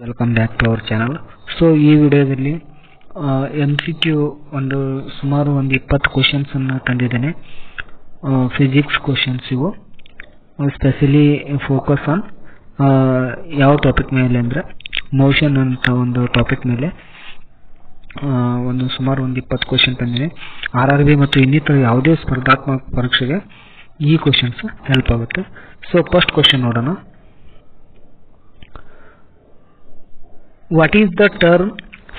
Welcome back to our channel. So ಈ ವಿಡಿಯೋದಲ್ಲಿ MCQ ಸುಮಾರು 20 ಕ್ವಶನ್ಸ್ ಅನ್ನು ತಂದಿದ್ದೇನೆ. ಫಿಸಿಕ್ಸ್ ಕ್ವಶನ್ಸ್ ಇವು. ಸ್ಪೆಷಲಿ ಫೋಕಸ್ ಆನ್ ಯಾವ ಟಾಪಿಕ್ ಮೇಲೆ ಅಂದರೆ ಮೋಷನ್ ಅಂತ ಒಂದು ಟಾಪಿಕ್ ಮೇಲೆ ಸುಮಾರು 20 ಕ್ವಶನ್ ತಂದಿದೆ. RRB ಮತ್ತು ಇನ್ನಿತರ ಯಾವುದೇ ಸ್ಪರ್ಧಾತ್ಮಕ ಪರೀಕ್ಷೆಗೆ ಈ ಕ್ವಶನ್ಸ್ ಹೆಲ್ಪ್ ಆಗುತ್ತೆ. ಸೊ ಫಸ್ಟ್ ಕ್ವಶನ್ ನೋಡೋಣ. What is the term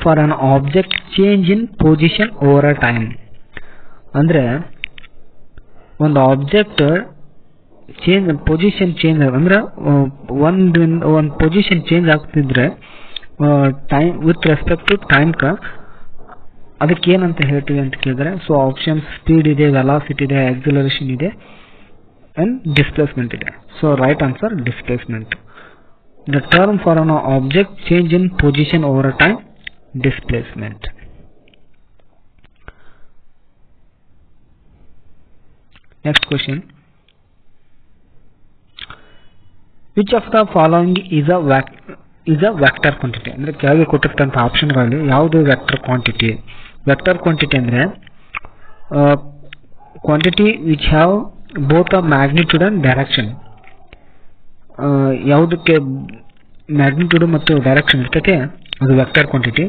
for an object change in position over a time? ಅಂದ್ರೆ ಒಂದು ಆಬ್ಜೆಕ್ಟ್ ಪೊಸಿಷನ್ ಚೇಂಜ್ ಅಂದ್ರೆ ಒಂದು ಪೊಸಿಷನ್ ಚೇಂಜ್ ಆಗ್ತಿದ್ರೆ time with respect to time ಅದಕ್ಕೆ ಏನಂತ ಹೇಳ್ತೀವಿ ಅಂತ ಕೇಳಿದ್ರೆ, ಸೊ ಆಪ್ಷನ್ ಸ್ಪೀಡ್ ಇದೆ, ವೆಲಾಸಿಟಿ ಇದೆ, ಆಕ್ಸಿಲರೇಷನ್ ಇದೆ ಅಂಡ್ ಡಿಸ್ಪ್ಲೇಸ್ಮೆಂಟ್ ಇದೆ. So right answer displacement. The term for an object change in position over a time, displacement. Next question. Which of the following is a vector quantity? ಅಂದ್ರೆ ಕೆಳಗೆ ಕೊಟ್ಟಿರ್ತಂತ ಆಪ್ಷನ್ಗಳಲ್ಲಿ ಯಾವುದು vector quantity? Vector quantity ಅಂದ್ರೆ quantity which have both a magnitude and direction. ಯಾವುದಕ್ಕೆ magnitude ಮತ್ತು direction ಇರ್ತೈತೆ ಅದು vector quantity.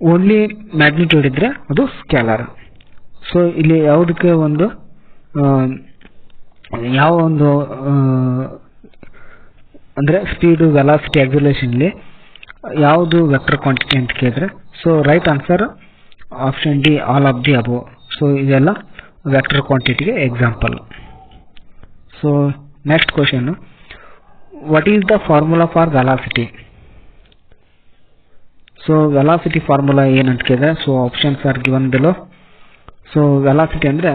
Only magnitude ಇದ್ರೆ ಅದು ಸ್ಕೇಲಾರ್. ಸೊ ಇಲ್ಲಿ ಯಾವುದಕ್ಕೆ ಯಾವ ಒಂದು ಅಂದ್ರೆ ಸ್ಪೀಡ್, ವೆಲಾಸಿಟಿ, ಆಕ್ಸಿಲರೇಷನ್ ಇಲ್ಲಿ ಯಾವುದು ವೆಕ್ಟರ್ ಕ್ವಾಂಟಿಟಿ ಅಂತ ಕೇಳಿದ್ರೆ, so right answer option D, all of the above. So ಇದೆಲ್ಲ ವೆಕ್ಟರ್ ಕ್ವಾಂಟಿಟಿಗೆ example. So next question. What is the formula for velocity? So velocity formula ಏನಂತ ಕೇಳಿದ್ರೆ, so options are given below. So velocity ಅಂದ್ರೆ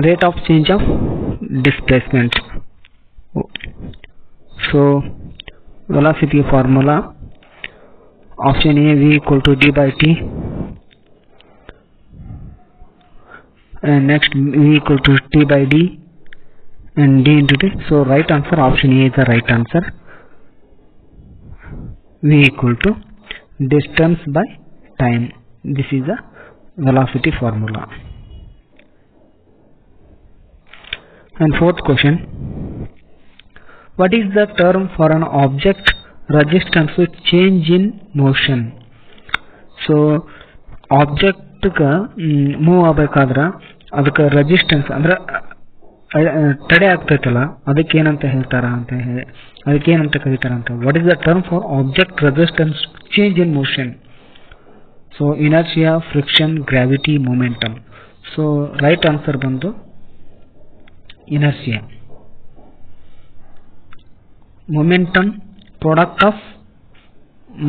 rate of change of displacement. So velocity formula option A v equal to d by t, and next v equal to t by d and d into t. So right answer option A is the right answer. V equal to distance by time. This is the velocity formula. And fourth question. What is the term for an object resistance with change in motion? So object move ಆಗಬೇಕಾದ್ರೆ ಅದಕ್ಕೆ resistance ಅಂದ್ರೆ ತಡೆ ಆಗ್ತೈತಲ್ಲ, ಅದಕ್ಕೆ ಏನಂತ ಹೇಳ್ತಾರ ಅಂತ ಹೇಳಿ ಅದಕ್ಕೆ ಏನಂತ ಕರೀತಾರ ಅಂತ. What is the term for object resistance change in motion? So inertia, friction, gravity, momentum. So right answer ಬಂದು inertia. Momentum product of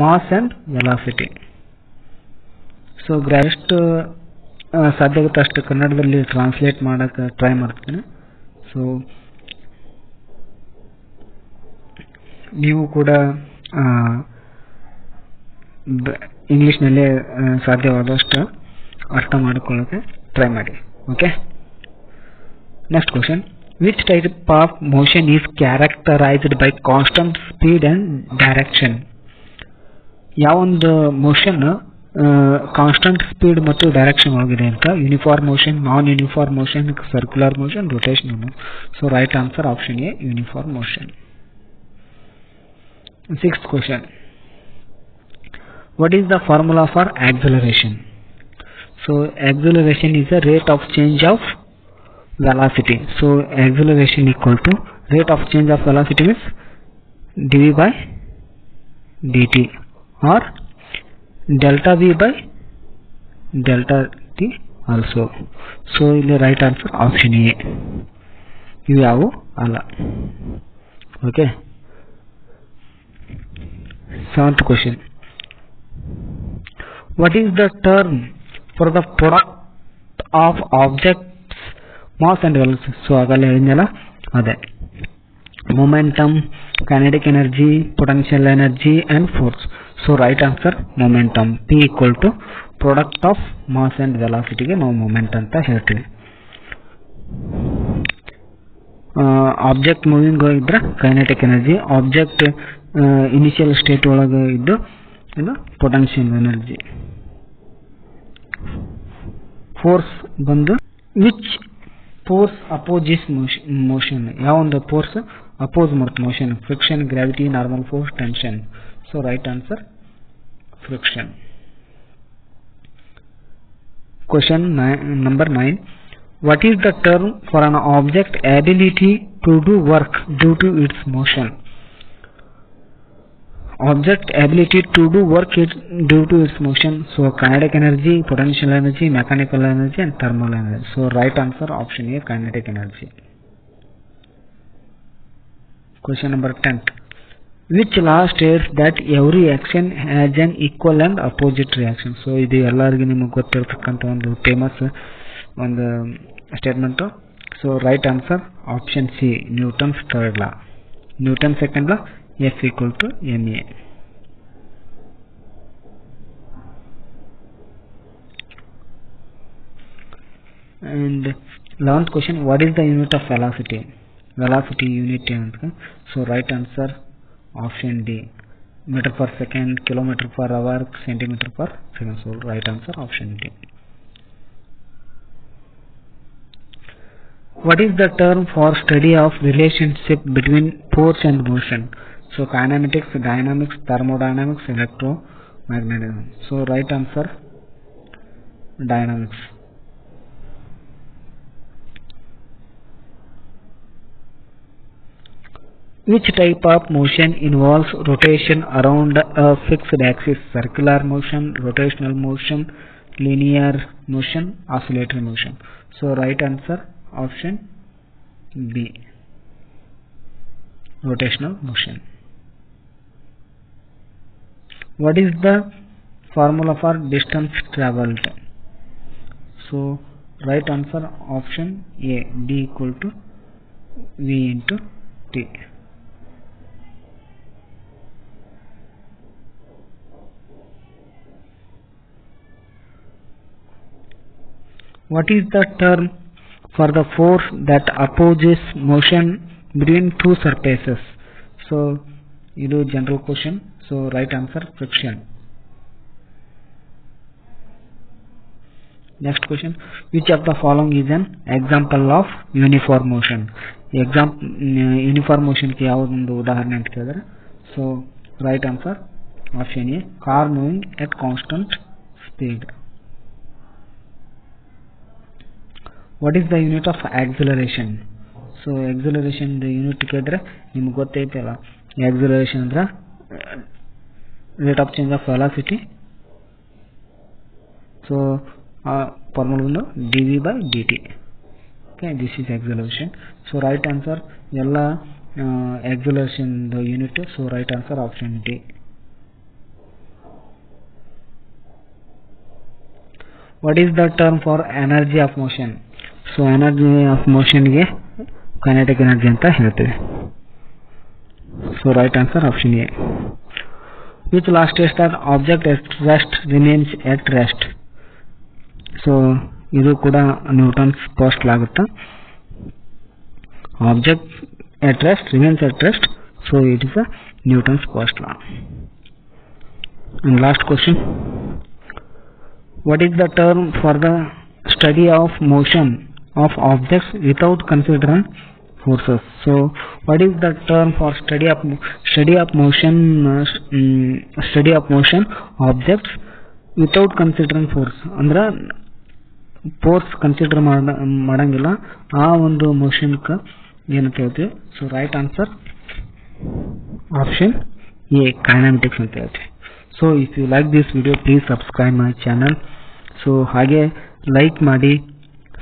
mass and velocity. So ಎಷ್ಟು ಸಾಧ್ಯವಾಗುತ್ತೆ ಅಷ್ಟು ಕನ್ನಡದಲ್ಲಿ ಟ್ರಾನ್ಸ್ಲೇಟ್ ಮಾಡೋಕ್ಕೆ ಟ್ರೈ ಮಾಡ್ತೀನಿ. ಸೊ ನೀವು ಕೂಡ ಇಂಗ್ಲೀಷ್ನಲ್ಲೇ ಸಾಧ್ಯವಾದಷ್ಟು ಅರ್ಥ ಮಾಡಿಕೊಳ್ಳೋಕೆ ಟ್ರೈ ಮಾಡಿ. Okay. Next question. Which type of motion is characterised by constant speed and direction? ಯಾವೊಂದು ಮೋಷನ್ ಕಾನ್ಸ್ಟಂಟ್ ಸ್ಪೀಡ್ ಮತ್ತು ಡೈರೆಕ್ಷನ್ ಒಳಗಿದೆ ಅಂತ? Uniform motion, non uniform motion, circular motion, rotational. So right answer option A, uniform motion. Sixth question. What is the formula for acceleration? So acceleration is the rate of change of velocity. So acceleration equal to rate of change of velocity means dv by dt or delta v by delta t also. So ಇಲ್ಲಿ right answer option A. ಇವು ಯಾವು ಅಲ್ಲ. Okay. Seventh question. What is the term for the product of object mass and velocity? So ಆಗಲ್ಲ ಹೇಳಿದ್ನಲ್ಲ ಅದೇ. Momentum, kinetic energy, potential energy and force. So right answer momentum. P equal to product of mass and ವೆಲಾಸಿಟಿಗೆ ನಾವು moment ಅಂತ ಹೇಳ್ತೀವಿ. Object moving ಇದ್ರೆ kinetic energy, object initial state ಒಳಗೆ ಇದ್ದು ಇದು ಪೊಟೆನ್ಷಿಯಲ್ ಎನರ್ಜಿ. ಫೋರ್ಸ್ ಬಂದು ವಿಚ್ ಫೋರ್ಸ್ ಅಪೋಸಿಸ್ ಮೋಷನ್, ಯಾವ ಒಂದು ಫೋರ್ಸ್ ಅಪೋಸ್ ಮಾಡುತ್ತೆ motion? Friction, gravity, normal force, tension. So right answer friction. Question number 9. What is the term for an object ability to do work due to its motion? Object ability to do work is due to its motion. So kinetic energy, potential energy, mechanical energy and thermal energy. So right answer option A, kinetic energy. Question number 10. Which law states that every action has an equal and opposite reaction? So ಇದು ಎಲ್ಲರಿಗೂ ನಿಮಗೆ ಗೊತ್ತಿರತಕ್ಕಂಥ ಒಂದು famous ಒಂದು statement. So right answer option C, Newton's third law. Newton second law, F equal to ma. And 11th question, what is the unit of velocity? Velocity unit ಅಂತ. So right answer option D, meter per second, kilometer per hour, centimeter per second. So right answer option D. What is the term for study of relationship between force and motion? So kinematics, dynamics, thermodynamics, electromagnetism. So right answer dynamics. Which type of motion involves rotation around a fixed axis? Circular motion, rotational motion, linear motion, oscillatory motion. So right answer option B, rotational motion. What is the formula for distance traveled? So right answer option A, D equal to V into T. What is the term for the force that opposes motion between two surfaces? So ಇದು general question. So right answer friction. Next question, which of the following is an example of uniform motion? Uniform motion ಗೆ ಯಾವುದೊಂದು ಉದಾಹರಣೆ ಅಂತ ಕೇಳಿದ್ರೆ, so right answer option A, car moving at constant speed. What is the unit of acceleration? So acceleration the unit ಕೇಳಿದ್ರೆ ನಿಮಗೆ ಗೊತ್ತೈತಲ್ಲ, acceleration ಅಂದ್ರೆ rate of change of velocity. So formula ಒಂದು dv by dt. Okay, this is acceleration. So right answer ಎಲ್ಲ acceleration the unit. So right answer option D. What is the term for energy of motion? So energy of motion ಗೆ kinetic energy ಅಂತ ಹೇಳ್ತೀವಿ. So right answer option A. Which law states that object at rest remains at rest? So ಇದು ಕೂಡ Newton's first law ಆಗುತ್ತೆ. Object at rest remains at rest. So it is a Newton's first law. And last question, what is the term for the study of motion of objects without considering forces? So what is the term for study of motion objects without considering force? ಅಂದ್ರೆ force consider ಮಾಡಂಗಿಲ್ಲ ಆ ಒಂದು ಮೋಷನ್ಕ ಏನಂತ ಹೇಳ್ತೀವಿ. So right answer option A, kinematics ಅಂತ ಹೇಳ್ತೀವಿ. So if you like this video please subscribe my channel. So ಹಾಗೆ ಲೈಕ್ ಮಾಡಿ,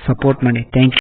ಸಪೋರ್ಟ್ ಮಾಡಿ. Thank you.